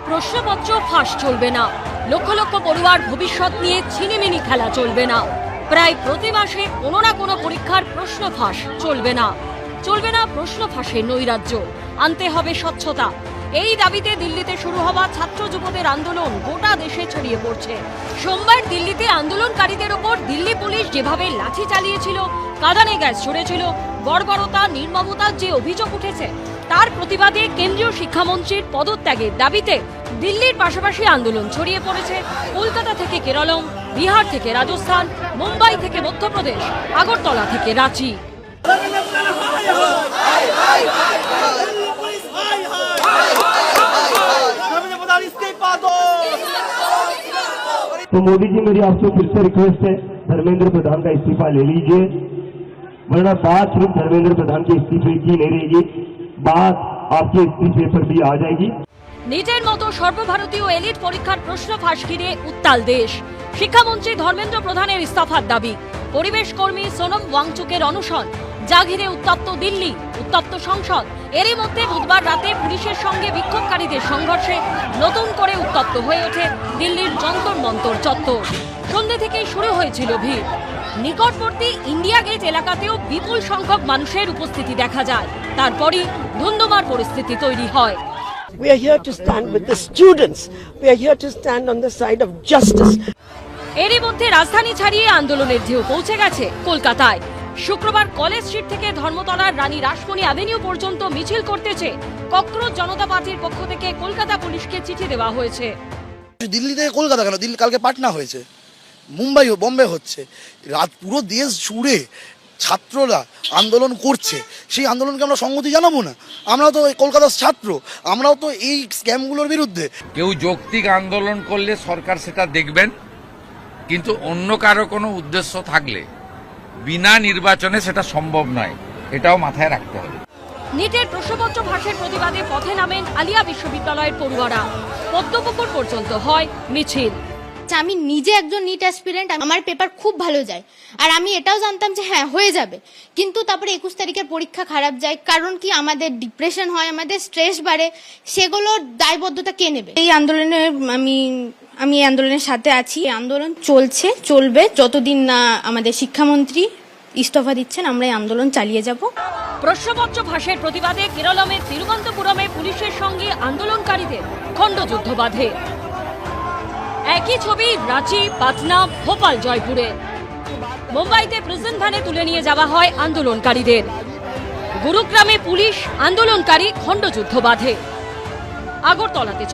প্রশ্নপত্র ফাঁস চলবে না, লক্ষ লক্ষ পড়ুয়ার ভবিষ্যৎ নিয়ে ছিনিমিনি খেলা চলবে না। প্রায় প্রতি মাসে কোনো না কোনো পরীক্ষার প্রশ্ন ফাঁস চলবে না। চলবে না প্রশ্ন ফাঁসের নৈরাজ্য, আনতে হবে স্বচ্ছতা। এই দাবিতে দিল্লিতে শুরু হওয়া ছাত্র যুবদের আন্দোলন গোটা দেশে ছড়িয়ে পড়ছে। সোমবার দিল্লিতে আন্দোলনকারীদের ওপর দিল্লি পুলিশ যেভাবে লাঠি চালিয়েছিল, কাঁদানে গ্যাস ছড়েছিল, বর্বরতা নির্মমতার যে অভিযোগ উঠেছে, তার প্রতিবাদে কেন্দ্রীয় শিক্ষামন্ত্রীর পদত্যাগের দাবিতে দিল্লির পাশাপাশি আন্দোলন ছড়িয়ে পড়েছে কলকাতা থেকে কেরলম, বিহার থেকে রাজস্থান, মুম্বাই থেকে মধ্যপ্রদেশ, আগরতলা থেকে রাঁচি। तो मोदी जी, मेरी आपसे फिर से रिक्वेस्ट है, धर्मेंद्र प्रधान का इस्तीफा ले लीजिए, वरना बात सिर्फ धर्मेंद्र प्रधान के इस्तीफे की नहीं रहेगी, बात आपके इस्तीफे पर भी आ जाएगी। নিটের মতো সর্বভারতীয় এলিট পরীক্ষার প্রশ্ন ফাঁস ঘিরে উত্তাল দেশ। শিক্ষামন্ত্রী ধর্মেন্দ্র প্রধানের ইস্তফার দাবি, পরিবেশ কর্মী সোনম ওয়াংচুকের অনশন, যা ঘিরে উত্তপ্ত দিল্লি, উত্তপ্ত সংসদ। এরই মধ্যে বুধবার রাতে পুলিশের সঙ্গে বিক্ষোভকারীদের সংঘর্ষে নতুন করে উত্তপ্ত হয়ে ওঠে দিল্লির যন্তর মন্তর চত্বর। সন্ধ্যে থেকেই শুরু হয়েছিল ভিড়। নিকটবর্তী ইন্ডিয়া গেট এলাকাতেও বিপুল সংখ্যক মানুষের উপস্থিতি দেখা যায়। তারপরই ধুন্ধুমার পরিস্থিতি তৈরি হয়। We are here to stand with the students. We are here to stand on the side of justice. এরই মধ্যে রাজধানী ছাড়িয়ে আন্দোলনের ঢেউ পৌঁছে গেছে কলকাতায়। শুক্রবার কলেজ স্ট্রিট থেকে ধর্মতলার রানী রাসমণি অ্যাভিনিউ পর্যন্ত মিছিল করতেছে ককরোচ জনতা পার্টির পক্ষ থেকে কলকাতা পুলিশকে চিঠি দেওয়া হয়েছে। দিল্লি থেকে কলকাতা কেন, দিল্লি কালকে পাটনা হয়েছে, মুম্বাই বম্বে হচ্ছে, রাত পুরো দেশ জুড়ে ছাত্ররা আন্দোলন করছে। সেই আন্দোলনকে আমরা সংহতি জানাবো না? আমরাও তো কলকাতার ছাত্র, আমরাও তো এই স্ক্যামগুলোর বিরুদ্ধে। কেউ যৌক্তিক আন্দোলন করলে সরকার সেটা দেখবেন, কিন্তু অন্য কারো কোনো উদ্দেশ্য থাকলে বিনা নির্বাচনে সেটা সম্ভব নয়, এটাও মাথায় রাখতে হবে। নিটের প্রশ্নপত্র ফাঁসের প্রতিবাদে পথে নামেন আলিয়া বিশ্ববিদ্যালয়ের পড়ুয়ারা। পদ্মপুকুর পর্যন্ত হয় মিছিল। আমি নিজে একজন নিট অ্যাসপিরেন্ট, আমার পেপার খুব ভালো যায়, আর আমি এটাও জানতাম যে হ্যাঁ হয়ে যাবে, কিন্তু তারপরে 21 তারিখের পরীক্ষা খারাপ যায়। কারণ কি, আমাদের ডিপ্রেশন হয়, আমাদের স্ট্রেস বাড়ে, সেগুলোর দায়বদ্ধতা কে নেবে? এই আন্দোলনে আমি এই আন্দোলনের সাথে আছি। আন্দোলন চলবে যতদিন না আমাদের শিক্ষামন্ত্রী ইস্তফা দিচ্ছেন, আমরা এই আন্দোলন চালিয়ে যাব। প্রশ্নপত্র ফাঁসের প্রতিবাদে কেরলমের তিরুবনন্তপুরমে পুলিশের সঙ্গে আন্দোলনকারীদের খণ্ডযুদ্ধ বাধে। একই ছবি রাঁচি, পাটনা, ভোপাল, জয়পুরে। মুম্বাইতে প্রিজন ভ্যানে তুলে নিয়ে যাওয়া হয় আন্দোলনকারীদের। গুরুগ্রামে পুলিশ আন্দোলনকারী খণ্ডযুদ্ধ বাধে। আগরতলাতে